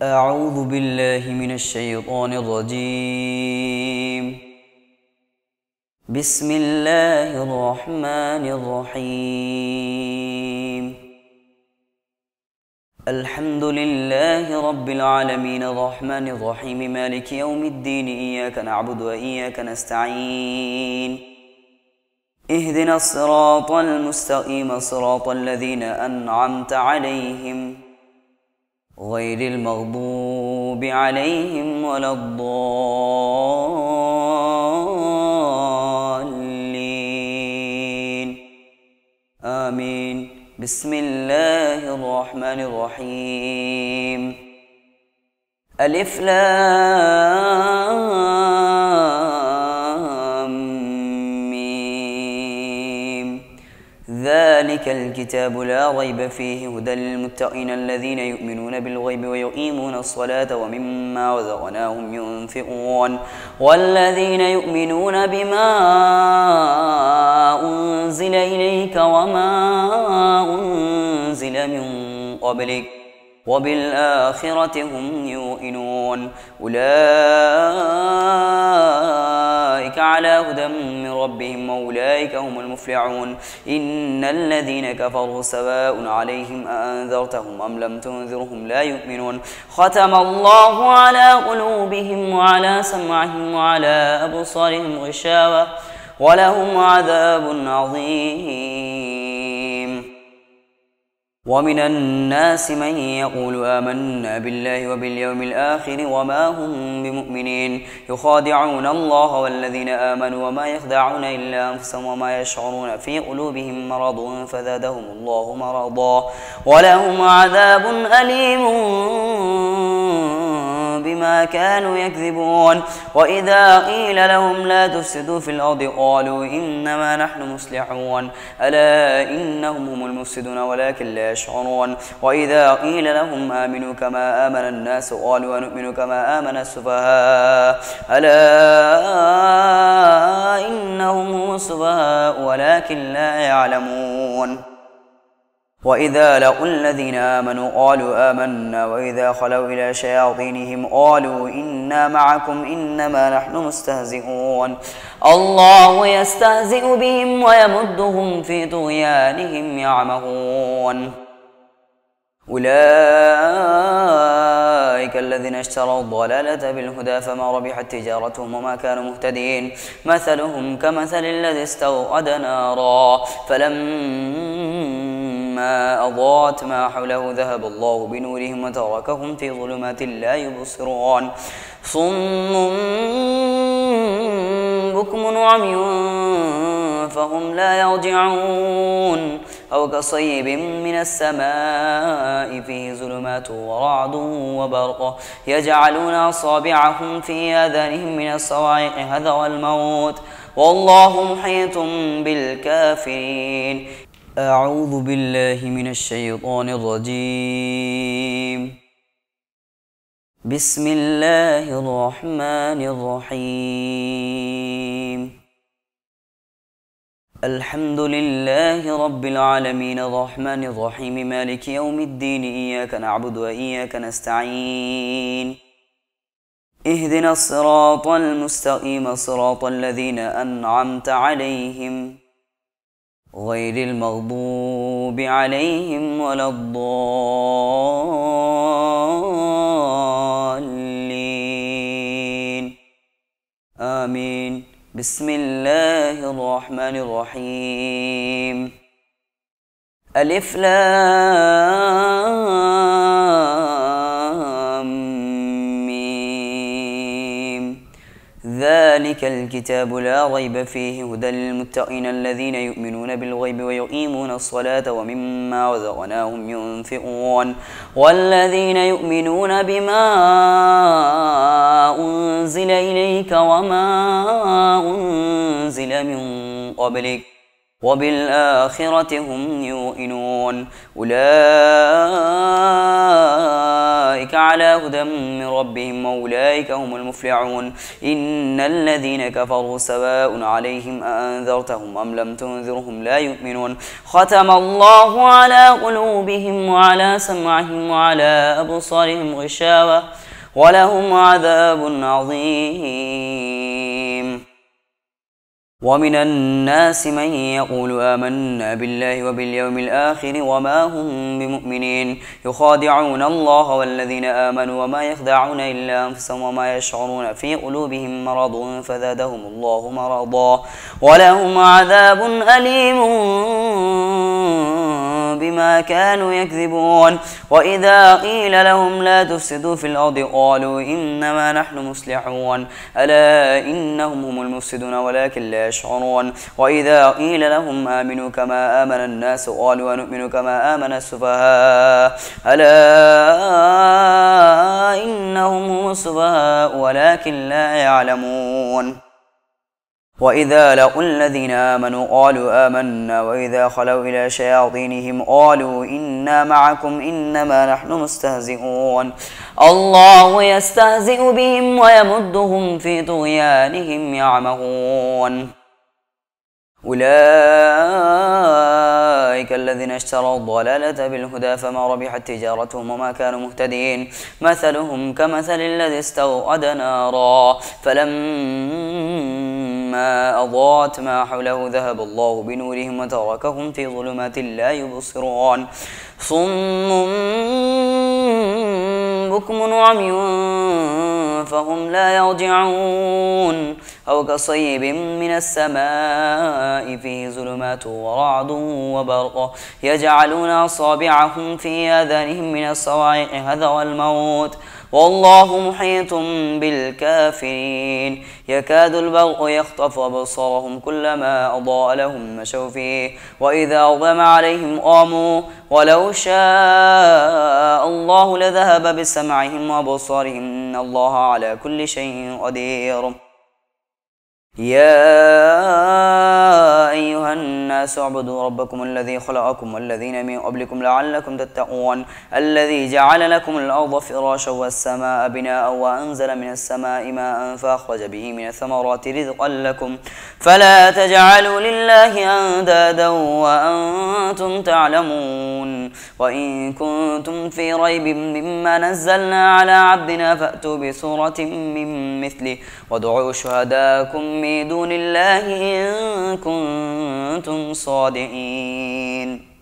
أعوذ بالله من الشيطان الرجيم. بسم الله الرحمن الرحيم. الحمد لله رب العالمين الرحمن الرحيم مالك يوم الدين إياك نعبد وإياك نستعين اهدنا الصراط المستقيم صراط الذين أنعمت عليهم غير المغضوب عليهم ولا الضالين آمين. بسم الله الرحمن الرحيم. ألف لام ميم. ذلك الكتاب لا ريب فيه هدى للمتقين الذين يؤمنون بالغيب ويقيمون الصلاة ومما رزقناهم ينفقون والذين يؤمنون بما أنزل إليك وما أنزل من قبلك وبالآخرة هم يوقنون أولئك على هدى من ربهم وأولئك هم المفلحون. إن الذين كفروا سواء عليهم أأنذرتهم أم لم تنذرهم لا يؤمنون. ختم الله على قلوبهم وعلى سمعهم وعلى أبصارهم غشاوة ولهم عذاب عظيم. ومن الناس من يقول آمنا بالله وباليوم الآخر وما هم بمؤمنين يخادعون الله والذين آمنوا وما يخدعون إلا أنفسهم وما يشعرون في قلوبهم مرض فزادهم الله مرضا ولهم عذاب أليم بما كانوا يكذبون. وإذا قيل لهم لا تفسدوا في الأرض قالوا إنما نحن مصلحون ألا إنهم هم المفسدون ولكن لا يشعرون. وإذا قيل لهم آمنوا كما آمن الناس قالوا أنؤمن كما آمن السفهاء ألا إنهم هم السفهاء ولكن لا يعلمون. وإذا لقوا الذين آمنوا قالوا آمنا وإذا خلوا إلى شياطينهم قالوا إنا معكم إنما نحن مستهزئون. الله يستهزئ بهم ويمدهم في طغيانهم يعمهون. أولئك الذين اشتروا الضلالة بالهدى فما ربحت تجارتهم وما كانوا مهتدين. مثلهم كمثل الذي استوقد نارا فلما أضاءت ما حوله ذهب الله بنورهم وتركهم في ظلمات لا يبصرون. صم بكم عمي فهم لا يرجعون. أو كصيب من السماء فيه ظلمات ورعد وبرق يجعلون أصابعهم في آذانهم من الصواعق حذر الموت والله محيط بالكافرين. أعوذ بالله من الشيطان الرجيم. بسم الله الرحمن الرحيم. الحمد لله رب العالمين الرحمن الرحيم مالك يوم الدين إياك نعبد وإياك نستعين اهدنا الصراط المستقيم صراط الذين أنعمت عليهم غير المغضوب عليهم ولا الضالين آمين. بسم الله الرحمن الرحيم. ألف لام ميم. ذلك الكتاب لا ريب فيه هدى للمتقين الذين يؤمنون بالغيب ويقيمون الصلاة ومما رزقناهم ينفقون والذين يؤمنون بما أنزل إليك وما أنزل من قبلك وبالآخرة هم يوقنون أولئك على هدى من ربهم وأولئك هم المفلحون إن الذين كفروا سواء عليهم أأنذرتهم أم لم تنذرهم لا يؤمنون ختم الله على قلوبهم وعلى سمعهم وعلى أبصارهم غشاوة ولهم عذاب عظيم ومن الناس من يقول آمنا بالله وباليوم الآخر وما هم بمؤمنين يخادعون الله والذين آمنوا وما يخدعون إلا أنفسهم وما يشعرون في قلوبهم مرض فزادهم الله مرضا ولهم عذاب أليم بما كانوا يكذبون وإذا قيل لهم لا تفسدوا في الأرض قالوا إنما نحن مصلحون ألا إنهم هم المفسدون ولكن لا يشعرون وإذا قيل لهم آمنوا كما آمن الناس قالوا ونؤمن كما آمن السفهاء ألا إنهم هم السفهاء ولكن لا يعلمون وإذا لقوا الذين آمنوا قالوا آمنا وإذا خلوا إلى شياطينهم قالوا إنا معكم إنما نحن مستهزئون الله يستهزئ بهم ويمدهم في طغيانهم يعمهون أولئك الذين اشتروا الضلالة بالهدى فما ربحت تجارتهم وما كانوا مهتدين مثلهم كمثل الذي استوقد نارا فلما أضاءت ما حوله ذهب الله بنورهم وتركهم في ظلمات لا يبصرون صم بكم عمي فهم لا يرجعون أو كصيب من السماء فيه ظلمات ورعد وبرق يجعلون أصابعهم في آذانهم من الصواعق حذر الموت والله محيط بالكافرين يكاد البرق يخطف أبصارهم كلما أضاء لهم مشوا فيه وإذا أظلم عليهم قاموا ولو شاء الله لذهب بسمعهم وأبصارهم إن الله على كل شيء قدير يا أيها الناس اعبدوا ربكم الذي خلقكم والذين من قبلكم لعلكم تتقون الذي جعل لكم الأرض فراشا والسماء بناء وأنزل من السماء ماء فأخرج به من الثمرات رزقا لكم فلا تجعلوا لله أندادا وأنتم تعلمون وإن كنتم في ريب مما نزلنا على عبدنا فأتوا بسورة من مثله وادعوا شهداءكم من دون الله إن كنتم صادقين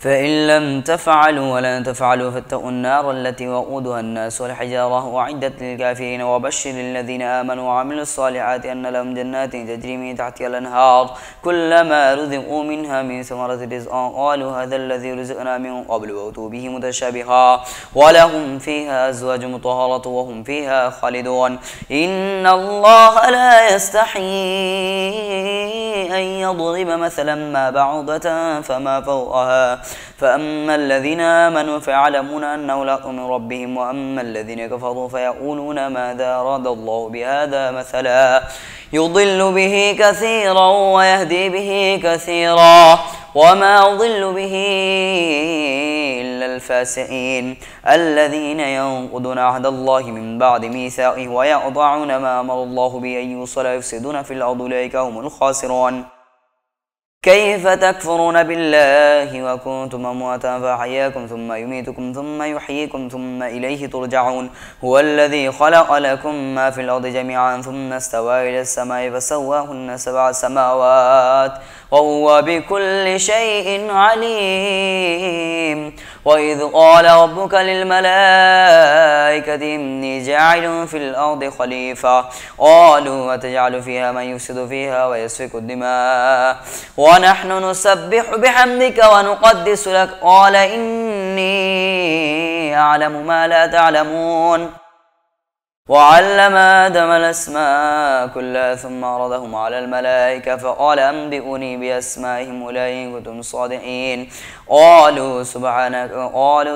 فإن لم تفعلوا ولن تفعلوا فاتقوا النار التي وقودها الناس والحجارة أعدت للكافرين وبشر الذين آمنوا وعملوا الصالحات أن لهم جنات تجري من تحتها الأنهار كلما رزقوا منها من ثمرة رزقا قالوا هذا الذي رزقنا من قبل وأتوا به متشابها ولهم فيها أزواج مطهرة وهم فيها خالدون إن الله لا يستحيي أن يضرب مثلا ما بعوضة فما فوقها فأما الذين آمنوا فيعلمون أنه الحق من ربهم وأما الذين كفروا فيقولون ماذا أراد الله بهذا مثلا يضل به كثيرا ويهدي به كثيرا وما يضل به إلا الفاسقين الذين ينقضون عهد الله من بعد ميثاقه ويقطعون ما أمر الله به أن يوصل ويفسدون في الأرض أولئك هم الخاسرون كيف تكفرون بالله وكنتم أمواتا فأحياكم ثم يميتكم ثم يحييكم ثم إليه ترجعون هو الذي خلق لكم ما في الأرض جميعا ثم استوى إلى السماء فسواهن 7 سماوات وهو بكل شيء عليم وإذ قال ربك للملائكة إني جاعل في الأرض خليفة قالوا وتجعل فيها من يفسد فيها ويسفك الدماء ونحن نسبح بحمدك ونقدس لك قال إني أعلم ما لا تعلمون وعلم آدم الأسماء كلها ثم عرضهم على الملائكة فقال أنبئوني بأسمائهم إن كنتم صادقين. قالوا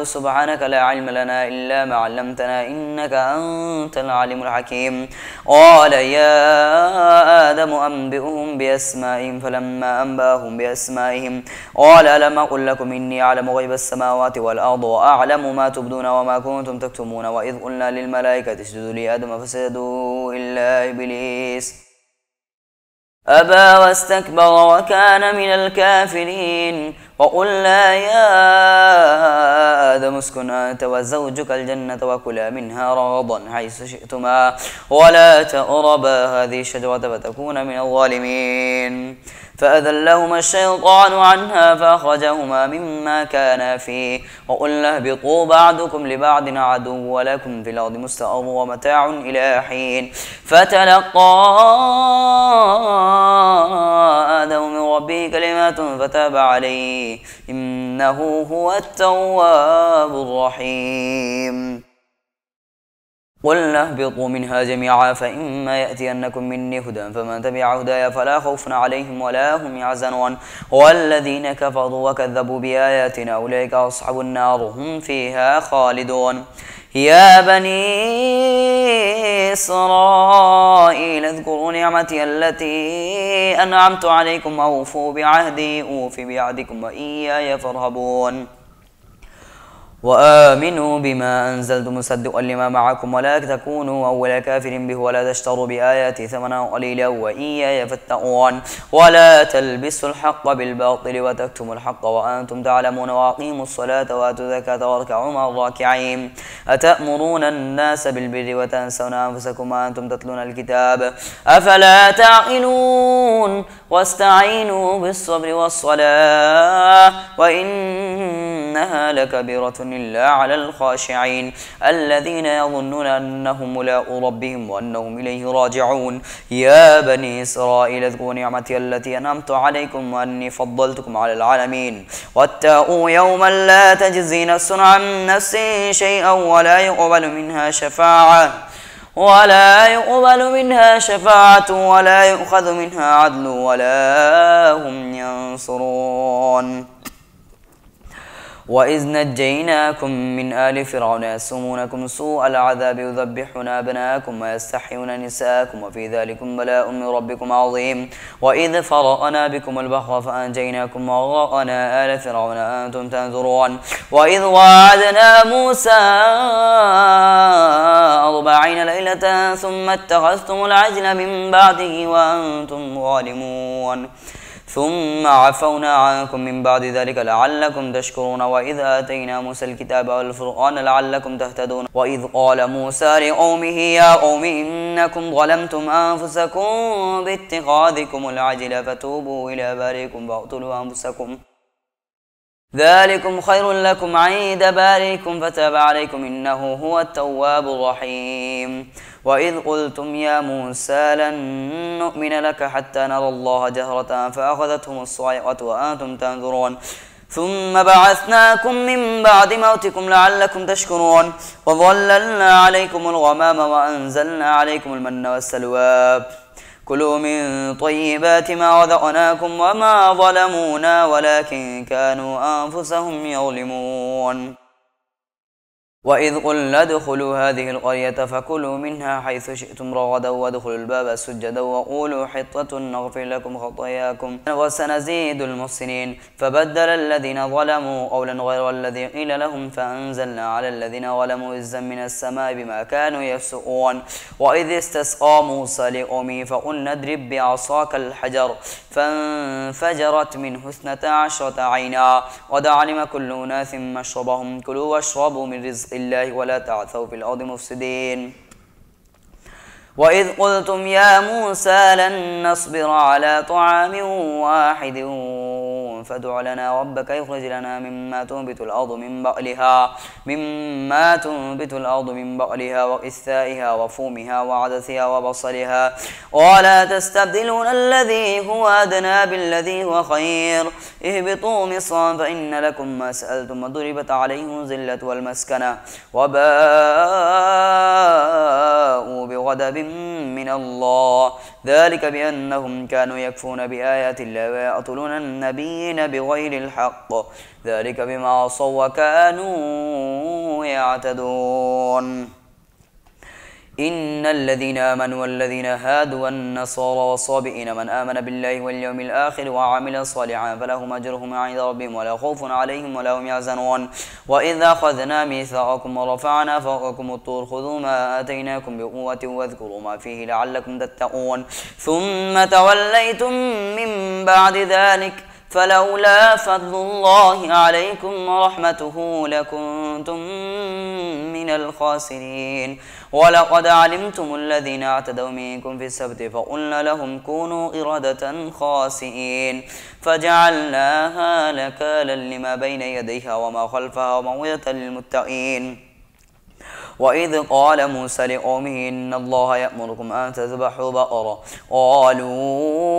سبحانك لا علم لنا إلا ما علمتنا إنك أنت العليم الحكيم. قال يا آدم أنبئهم بأسمائهم فلما أنبأهم بأسمائهم قال ألم أقل لكم إني أعلم غيب السماوات والأرض وأعلم ما تبدون وما كنتم تكتمون وإذ قلنا للملائكة اسجدوا لآدم فسجدوا إلا إبليس أبى واستكبر وكان من الكافرين. وقلنا يا آدم اسكن أنت وزوجك الجنة وكلا منها رغدا حيث شئتما ولا تقربا هذه الشجرة فتكونا من الظالمين. فأذلهما الشيطان عنها فأخرجهما مما كانا فيه وقلنا اهبطوا بعضكم لبعض عدو ولكم في الأرض مستقر ومتاع إلى حين. فتلقى آدم من ربه كلمات فتاب عليه إنه هو التواب الرحيم. قلنا اهبطوا منها جميعا فإما يأتينكم مني هدى فمن تبع هدايا فلا خوف عليهم ولا هم يحزنون. والذين كفروا وكذبوا بآياتنا أولئك أصحاب النار هم فيها خالدون. يا بني إسرائيل اذكروا نعمتي التي أنعمت عليكم وأوفوا بعهدي أوف بعهدكم وإياي فارهبون. وآمنوا بما أنزلت مصدقا لما معكم ولا تكونوا أول كافر به ولا تشتروا بآياتي ثمنا قليلا وإياي فاتقون. ولا تلبسوا الحق بالباطل وتكتموا الحق وأنتم تعلمون وأقيموا الصلاة وآتوا الزكاة واركعوا مع الراكعين. أتأمرون الناس بالبر وتنسون أنفسكم وأنتم تتلون الكتاب أفلا تعقلون. واستعينوا بالصبر والصلاة وإنها لكبيرة إلا على الخاشعين الذين يظنون أنهم ملاقو ربهم وأنهم إليه راجعون. يا بني إسرائيل اذكروا نعمتي التي أنعمت عليكم وأني فضلتكم على العالمين. واتقوا يوما لا تجزي نفس عن نفس شيئا ولا يقبل منها شفاعة ولا يؤخذ منها عدل ولا هم ينصرون. وإذ نجيناكم من آل فرعون يسومونكم سوء العذاب يذبحون أبناءكم ويستحيون نساءكم وفي ذلكم بلاء من ربكم عظيم. وإذ فرقنا بكم البحر فأنجيناكم وأغرقنا آل فرعون أنتم تنظرون. وإذ وعدنا موسى 40 ليلة ثم اتخذتم العجل من بعده وأنتم ظالمون ثم عفونا عنكم من بعد ذلك لعلكم تشكرون. وإذ آتينا موسى الكتاب والفرقان لعلكم تهتدون. وإذ قال موسى لقومه يا قوم إنكم ظلمتم أنفسكم باتخاذكم العجل فتوبوا إلى بارئكم فاقتلوا أنفسكم ذلكم خير لكم عند بارئكم فتاب عليكم إنه هو التواب الرحيم. وإذ قلتم يا موسى لن نؤمن لك حتى نرى الله جهرة فأخذتهم الصاعقة وأنتم تنظرون ثم بعثناكم من بعد موتكم لعلكم تشكرون. وظللنا عليكم الغمام وأنزلنا عليكم المن والسلوى كلوا من طيبات ما رزقناكم وما ظلمونا ولكن كانوا أنفسهم يظلمون. وإذ قلنا ادخلوا هذه القرية فكلوا منها حيث شئتم رغدا وادخلوا الباب سجدا وقولوا حطة نغفر لكم خطاياكم وسنزيد المحسنين. فبدل الذين ظلموا قولا غير الذي قيل لهم فأنزلنا على الذين ظلموا رجزا من السماء بما كانوا يفسقون. وإذ استسقى موسى لقومه فقلنا اضرب بعصاك الحجر فانفجرت منه 12 عينا قد علم كل أناس مشربهم كلوا واشربوا من رزق الله ولا تعثوا في الأرض مفسدين. وإذ قلتم يا موسى لن نصبر على طعام واحد فادع لنا ربك يخرج لنا مما تنبت الأرض من بقلها وقثائها وفومها وعدسها وبصلها ولا تستبدلون الذي هو أدنى بالذي هو خير اهبطوا مصرا فإن لكم ما سألتم وضربت عليهم الذلة والمسكنة وباءوا فباءوا بغضب من الله ذلك بأنهم كانوا يكفرون بآيات الله ويقتلون النبيين بغير الحق ذلك بما عصوا وكانوا يعتدون إن الذين آمنوا والذين هادوا والنصارى والصابئين من آمن بالله واليوم الآخر وعمل صالحا فلهم أجرهم عند ربهم ولا خوف عليهم ولا هم يحزنون وإذا أخذنا ميثاقكم ورفعنا فوقكم الطور خذوا ما آتيناكم بقوة واذكروا ما فيه لعلكم تتقون ثم توليتم من بعد ذلك فلولا فضل الله عليكم ورحمته لكنتم من الخاسرين ولقد علمتم الذين اعتدوا منكم في السبت فقلنا لهم كونوا قردة خاسئين فجعلناها نكالا لما بين يديها وما خلفها وموعظة للمتقين وإذ قال موسى لقومه إن الله يأمركم أن تذبحوا بقرة قالوا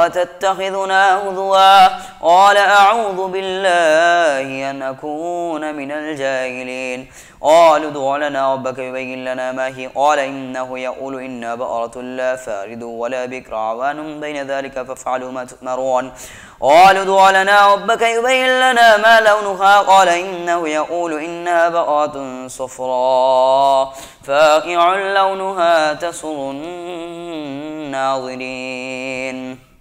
أتتخذنا هزوا قال أعوذ بالله أن أكون من الجاهلين قالوا ادع لنا ربك يبين لنا ما هي قال إنه يقول إنها بقرة لا فارض ولا بكر عوان بين ذلك فافعلوا ما تؤمرون قالوا ادع لنا ربك يبين لنا ما لونها قال إنه يقول إنها بقرة صفراء فاقع لونها تسر الناظرين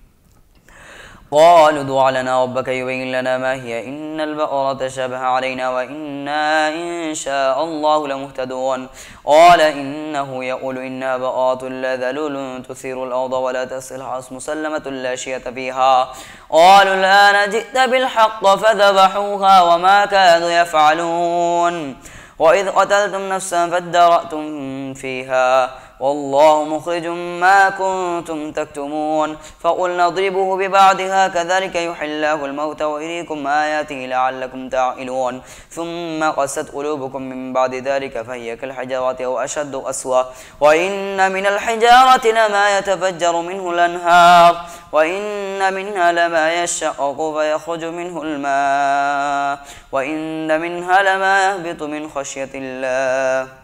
قالوا ادع لنا ربك يبين لنا ما هي إن البقرة تشابه علينا وإنا إن شاء الله لمهتدون قال إنه يقول إنها بقرة لا ذلول تثير الأرض ولا تسقي الحرث مسلمة لا شية فيها قالوا الآن جئت بالحق فذبحوها وما كانوا يفعلون وإذ قتلتم نفسا فادارأتم فيها والله مخرج ما كنتم تكتمون فقلنا اضربوه ببعضها كذلك يحيي الله الموتى ويريكم آياته لعلكم تعقلون ثم قست قلوبكم من بعد ذلك فهي كالحجارة أو أشد قسوة وإن من الحجارة لما يتفجر منه الأنهار وإن منها لما يشقق فيخرج منه الماء وإن منها لما يهبط من خشية الله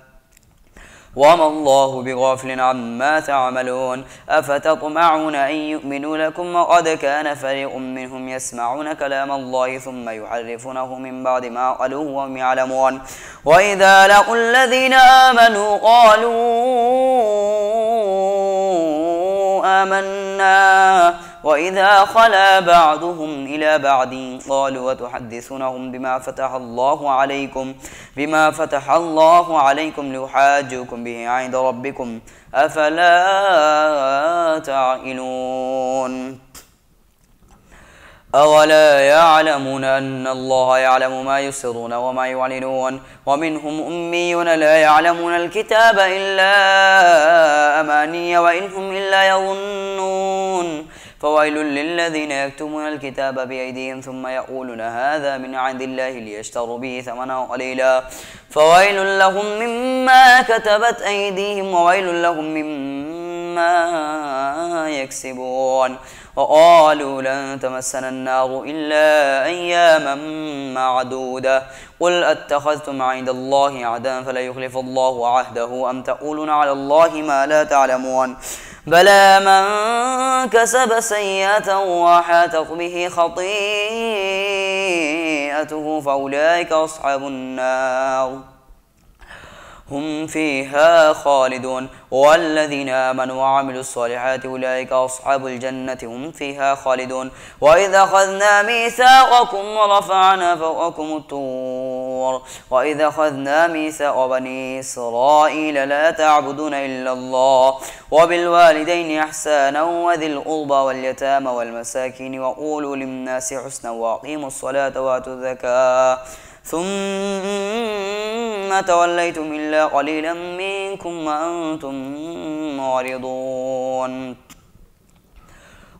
وما الله بغافل عما تعملون أفتطمعون أن يؤمنوا لكم وقد كان فريق منهم يسمعون كلام الله ثم يحرفونه من بعد ما قالوه وهم يعلمون وإذا لقوا الذين آمنوا قالوا آمنا وإذا خلا بعضهم إلى بعض قالوا وتحدثونهم بما فتح الله عليكم ليحاجوكم به عند ربكم أفلا تعقلون أولا يعلمون أن الله يعلم ما يسرون وما يعلنون ومنهم أميون لا يعلمون الكتاب إلا أماني وإن هم إلا يظنون فويل للذين يكتمون الكتاب بأيديهم ثم يقولون هذا من عند الله ليشتروا به ثمنا قليلا فويل لهم مما كتبت أيديهم وويل لهم مما يكسبون وقالوا لن تمسنا النار إلا أياما معدودة قل أتخذتم عند الله عهدا فلا يخلف الله عهده أم تقولون على الله ما لا تعلمون بلى من كسب سيئة وحاتت به خطيئته فأولئك أصحاب النار هم فيها خالدون والذين آمنوا وعملوا الصالحات أولئك أصحاب الجنة هم فيها خالدون وإذا أخذنا ميثاقكم ورفعنا فوقكم الطور وإذا أخذنا ميثاق بني إسرائيل لا تعبدون إلا الله وبالوالدين إحسانا وذي القربى واليتامى والمساكين وقولوا للناس حسنا وأقيموا الصلاة وآتوا الزكاة ثم توليتم إلا قليلا منكم وأنتم معرضون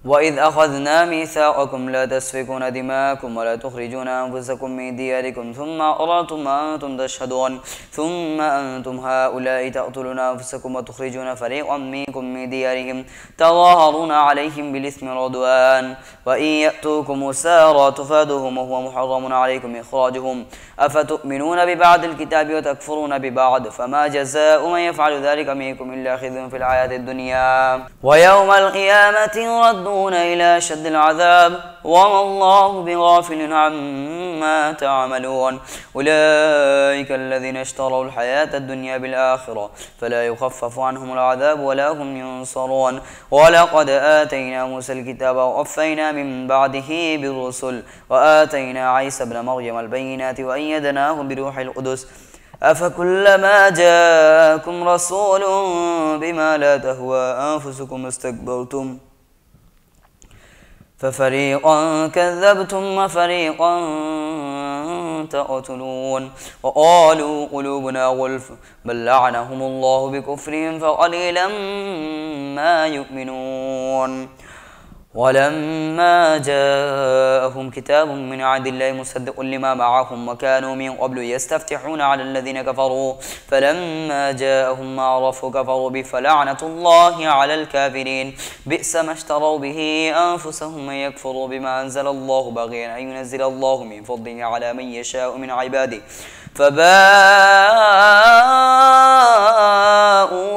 وإذ أخذنا ميثاقكم لا تسفكون دماءكم ولا تخرجون أنفسكم من دياركم ثم أقررتم وأنتم تشهدون ثم أنتم هؤلاء تقتلون أنفسكم وتخرجون فريقا منكم من ديارهم تظاهرون عليهم بالإثم والعدوان وإن يأتوكم أسارى تفادوهم وهو محرم عليكم إخراجهم أفتؤمنون ببعض الكتاب وتكفرون ببعض فما جزاء من يفعل ذلك منكم إلا خزي في الحياة الدنيا ويوم القيامة يردون إلى أشد العذاب وما الله بغافل عما تعملون أولئك الذين اشتروا الحياة الدنيا بالآخرة فلا يخفف عنهم العذاب ولا هم ينصرون ولقد آتينا موسى الكتاب وقفينا من بعده بالرسل وآتينا عيسى ابن مريم البينات وأيدناه بروح القدس أفكلما جاءكم رسول بما لا تهوى أنفسكم استكبرتم ففريقا كذبتم وفريقا تقتلون وقالوا قلوبنا غلف بل لعنهم الله بكفرهم فقليلا ما يؤمنون ولما جاءهم كتاب من عند الله مصدق لما معهم وكانوا من قبل يستفتحون على الذين كفروا فلما جاءهم ما عرفوا كفروا به فلعنة الله على الكافرين بئس ما اشتروا به أنفسهم أن يكفروا بما أنزل الله بغيا أن ينزل الله من فضله على من يشاء من عباده فباءوا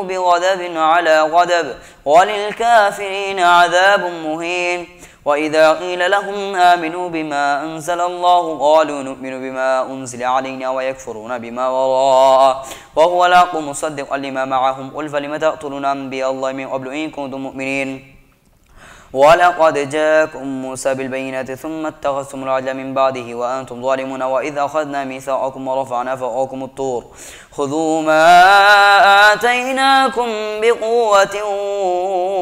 بغضب على غضب وللكافرين عذاب مهين وإذا قيل لهم آمنوا بما أنزل الله قالوا نؤمن بما أنزل علينا ويكفرون بما وراءه وهو الحق مصدقا لما معهم قل فلم تقتلون أنبياء الله من قبل إن كنتم مؤمنين ولقد جاءكم موسى بالبينات ثم اتخذتم العجل من بعده وأنتم ظالمون وإذ أخذنا ميثاقكم ورفعنا فوقكم الطور خذوا ما آتيناكم بقوة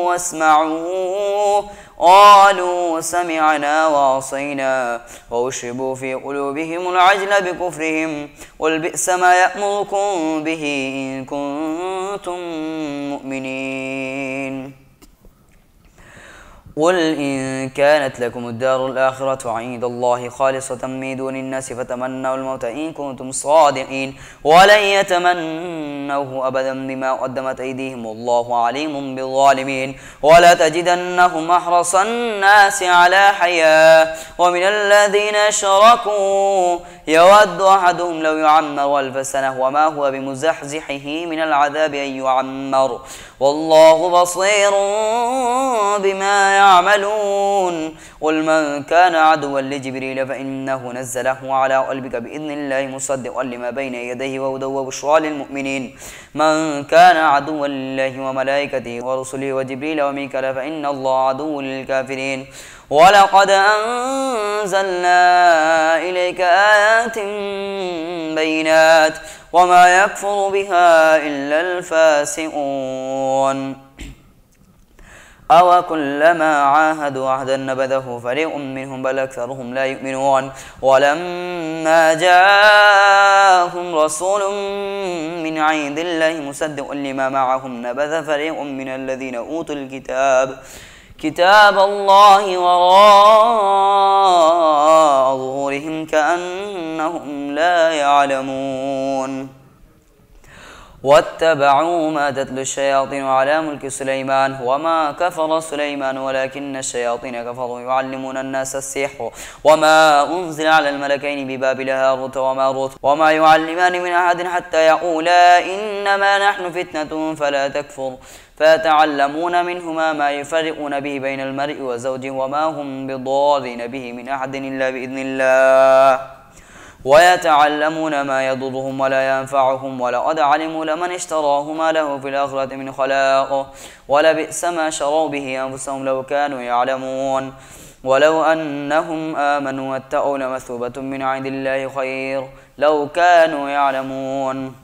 واسمعوا قالوا سمعنا وعصينا وأشربوا في قلوبهم العجل بكفرهم قل بئس ما يأمركم به إن كنتم مؤمنين قل إن كانت لكم الدار الآخرة عند الله خالصة من دون الناس فتمنوا الموت إن كنتم صادقين ولن يتمنوه أبدا بما قدمت أيديهم والله عليم بالظالمين ولا تجدنهم أحرص الناس على حياة ومن الذين أشركوا يود أحدهم لو يعمر 1000 سنة وما هو بمزحزحه من العذاب أن يعمر والله بصير بما يعملون قل من كان عدوا لجبريل فإنه نزله على قلبك بإذن الله مصدقا لما بين يديه وهدى وبشرى للمؤمنين من كان عدوا لله وملائكته ورسله وجبريل وميكال فإن الله عدو للكافرين ولقد أنزلنا إليك آيات بينات وما يكفر بها إلا الفاسقون أو كلما عاهدوا عهدا نبذه فريق منهم بل أكثرهم لا يؤمنون ولما جاءهم رسول من عند الله مصدق لما معهم نبذ فريق من الذين أوتوا كتاب الله وراء ظهورهم كأنهم لا يعلمون واتبعوا ما تتلو الشياطين على ملك سليمان وما كفر سليمان ولكن الشياطين كفروا يعلمون الناس السحر وما أنزل على الملكين ببابل هاروت وماروت وما يعلمان من أحد حتى يقولا إنما نحن فتنة فلا تكفر فيتعلمون منهما ما يفرقون به بين المرء وزوجه وما هم بضارين به من أحد إلا بإذن الله ويتعلمون ما يضرهم ولا ينفعهم ولقد علموا لمن اشتراه ما له في الآخرة من خلاق ولبئس ما شروا به أنفسهم لو كانوا يعلمون ولو أنهم آمنوا واتقوا لمثوبة من عند الله خير لو كانوا يعلمون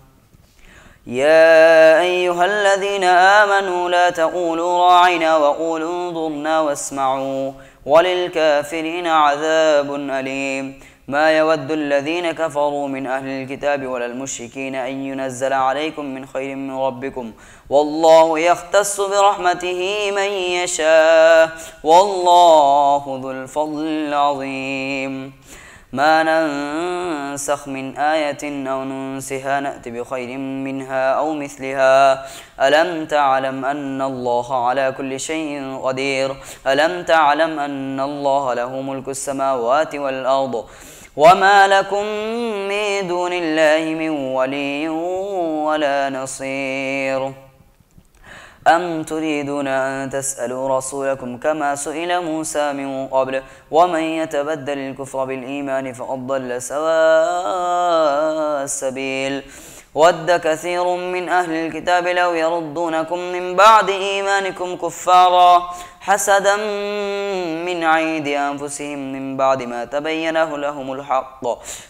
يا أيها الذين آمنوا لا تقولوا راعنا وقولوا انظرنا واسمعوا وللكافرين عذاب أليم ما يود الذين كفروا من أهل الكتاب ولا المشركين أن ينزل عليكم من خير من ربكم والله يختص برحمته من يشاء والله ذو الفضل العظيم ما ننسخ من آية أو ننسها نأت بخير منها أو مثلها ألم تعلم أن الله على كل شيء قدير ألم تعلم أن الله له ملك السماوات والأرض وما لكم من دون الله من ولي ولا نصير أم تريدون أن تسألوا رسولكم كما سئل موسى من قبل ومن يتبدل الكفر بالإيمان فقد ضل سواء السبيل ود كثير من أهل الكتاب لو يردونكم من بعد إيمانكم كفارا حسدا من عند أنفسهم من بعد ما تبين لهم الحق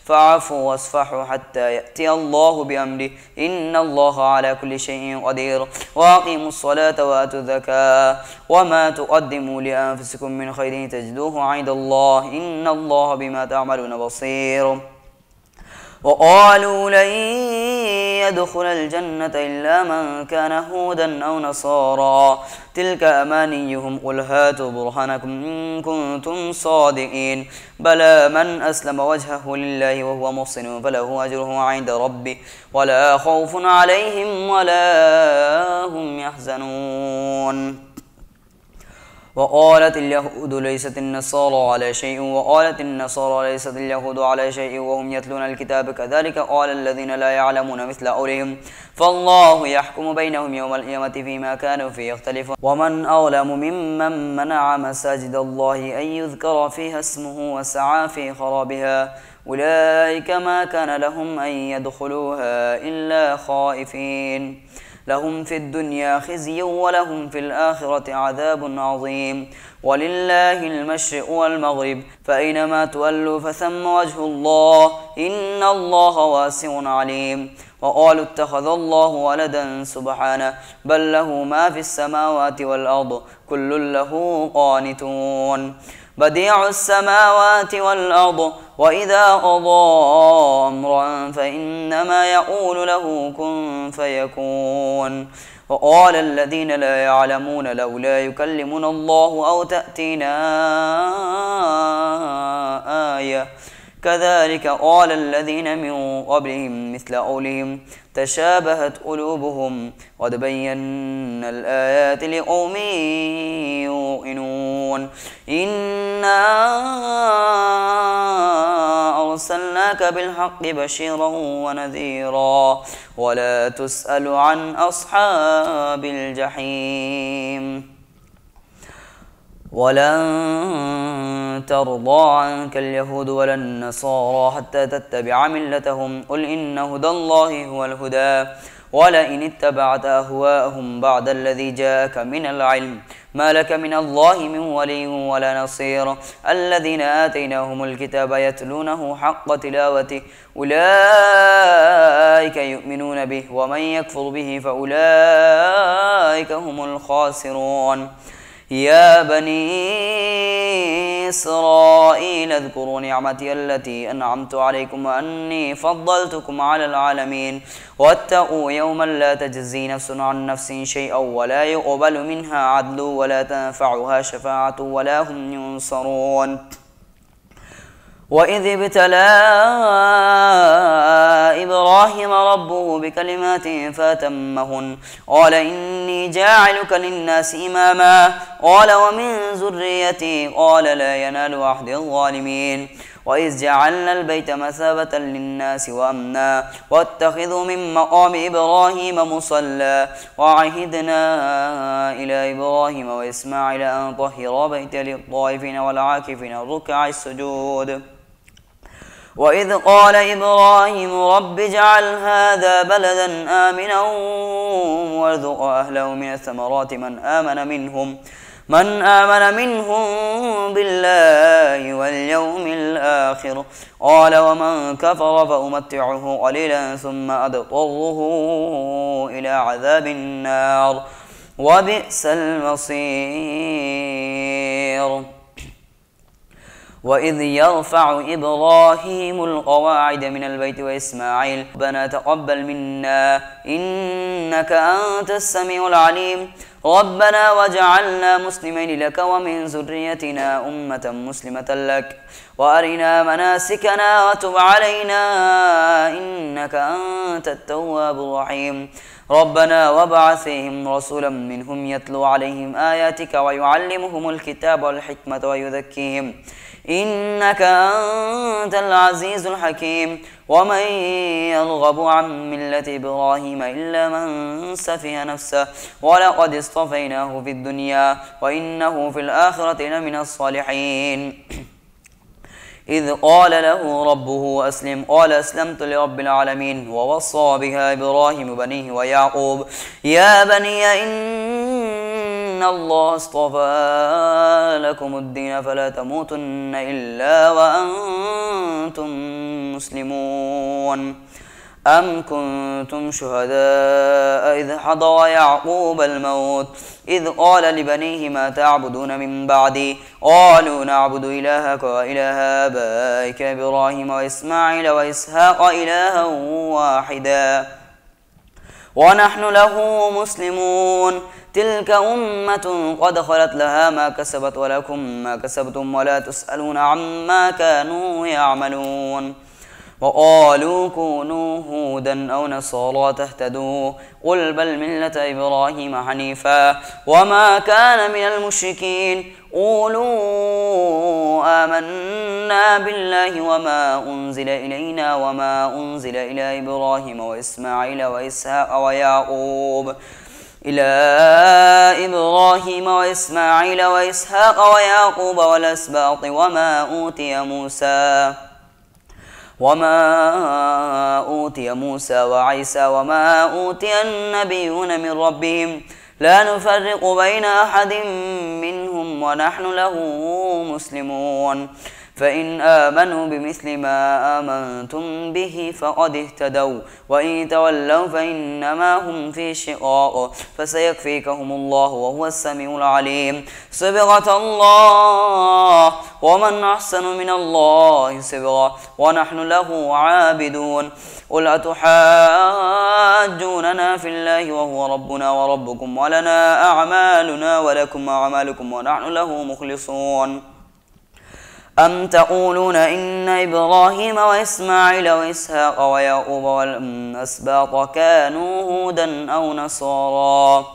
فاعفوا واصفحوا حتى يأتي الله بأمره إن الله على كل شيء قدير وأقيموا الصلاة وآتوا الزكاة وما تقدموا لأنفسكم من خير تجدوه عند الله إن الله بما تعملون بصير وقالوا لن يدخل الجنة إلا من كان هودا أو نصارى تلك أمانيهم قل هاتوا برهانكم إن كنتم صادقين بلى من أسلم وجهه لله وهو محسن فله أجره عند ربه ولا خوف عليهم ولا هم يحزنون وقالت اليهود ليست النصارى على شيء وقالت النصارى ليست اليهود على شيء وهم يتلون الكتاب كذلك قال الذين لا يعلمون مثل قولهم فالله يحكم بينهم يوم القيامة فيما كانوا فيه يختلفون ومن أظلم ممن منع مساجد الله أن يذكر فيها اسمه وسعى في خرابها أولئك ما كان لهم أن يدخلوها إلا خائفين لهم في الدنيا خزي ولهم في الآخرة عذاب عظيم ولله المشرق والمغرب فأينما تولوا فثم وجه الله إن الله واسع عليم وقالوا اتخذ الله ولدا سبحانه بل له ما في السماوات والأرض كل له قانتون بديع السماوات والأرض وإذا قضى أمرا فإنما يقول له كن فيكون وقال الذين لا يعلمون لولا يكلمنا الله أو تأتينا آية كذلك قال الذين من قبلهم مثل قولهم تشابهت قلوبهم قد بينا الآيات لقوم يوقنون إنا أرسلناك بالحق بشيرا ونذيرا ولا تسأل عن أصحاب الجحيم ولن ترضى عنك اليهود ولا النصارى حتى تتبع ملتهم قل إن هدى الله هو الهدى ولئن اتبعت أهواءهم بعد الذي جاءك من العلم ما لك من الله من ولي ولا نصير الذين آتيناهم الكتاب يتلونه حق تلاوته أولئك يؤمنون به ومن يكفر به فأولئك هم الخاسرون يا بني إسرائيل اذكروا نعمتي التي أنعمت عليكم وأني فضلتكم على العالمين واتقوا يوما لا تجزي نفس عن نفس شيئا ولا يقبل منها عدل ولا تنفعها شفاعة ولا هم ينصرون وإذ ابتلى إبراهيم ربه بكلمات فأتمهن قال إني جاعلك للناس إماما قال ومن ذريتي قال لا ينال عهد الظالمين وإذ جعلنا البيت مثابة للناس وأمنا واتخذوا من مقام إبراهيم مصلى وعهدنا إلى إبراهيم وإسماعيل أن طهرا بيتي للطائفين والعاكفين الركع السجود وإذ قال إبراهيم رب اجعل هذا بلدا آمنا وارزق أهله من الثمرات من آمن منهم بالله واليوم الآخر قال ومن كفر فأمتعه قليلا ثم أضطره إلى عذاب النار وبئس المصير وإذ يرفع إبراهيم القواعد من البيت وإسماعيل ربنا تقبل منا إنك أنت السميع العليم ربنا واجعلنا مسلمين لك ومن ذريتنا أمة مسلمة لك وأرنا مناسكنا وتب علينا إنك أنت التواب الرحيم ربنا وابعث فيهم رسولا منهم يتلو عليهم آياتك ويعلمهم الكتاب والحكمة ويزكيهم إنك أنت العزيز الحكيم ومن يرغب عن ملة إبراهيم إلا من سفه نفسه ولقد اصطفيناه في الدنيا وإنه في الآخرة لمن الصالحين إذ قال له ربه أسلم قال أسلمت لرب العالمين ووصى بها إبراهيم بنيه ويعقوب يا بني إن الله اصطفى لكم الدين فلا تموتن إلا وأنتم مسلمون أم كنتم شهداء إذ حضر يعقوب الموت إذ قال لبنيه ما تعبدون من بعدي قالوا نعبد إلهك وإله آبائك إبراهيم وإسماعيل وإسحاق إلها واحدا ونحن له مسلمون تلك أمة قد خلت لها ما كسبت ولكم ما كسبتم ولا تسألون عما كانوا يعملون وقالوا كونوا هودا أو نصارى تهتدوا قل بل ملة إبراهيم حنيفا وما كان من المشركين قولوا آمنا بالله وما أنزل إلينا وما أنزل إلى إبراهيم وإسماعيل وإسحاق ويعقوب إلى إبراهيم وإسماعيل وإسحاق ويعقوب والأسباط وما أوتي موسى وعيسى وما أوتي النبيون من ربهم لا نفرق بين أحد منهم ونحن له مسلمون فإن آمنوا بمثل ما آمنتم به فقد اهتدوا وإن تولوا فإنما هم في شقاق فسيكفيكهم الله وهو السميع العليم صبغة الله ومن أحسن من الله صبغة ونحن له عابدون قل أتحاجوننا في الله وهو ربنا وربكم ولنا أعمالنا ولكم أعمالكم ونحن له مخلصون أم تقولون إن إبراهيم وإسماعيل وإسحاق ويعقوب والأسباط كانوا هودا أو نصارى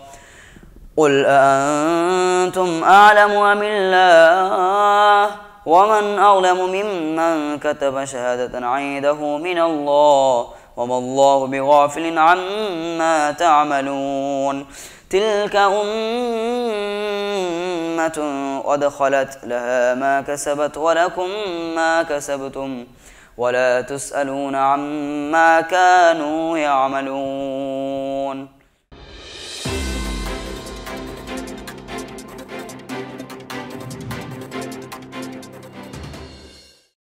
قل أأنتم أعلم أم الله ومن أظلم ممن كتب شهادة عنده من الله وما الله بغافل عما تعملون تلك أمة قد خلت لها ما كسبت ولكم ما كسبتم ولا تسألون عما كانوا يعملون.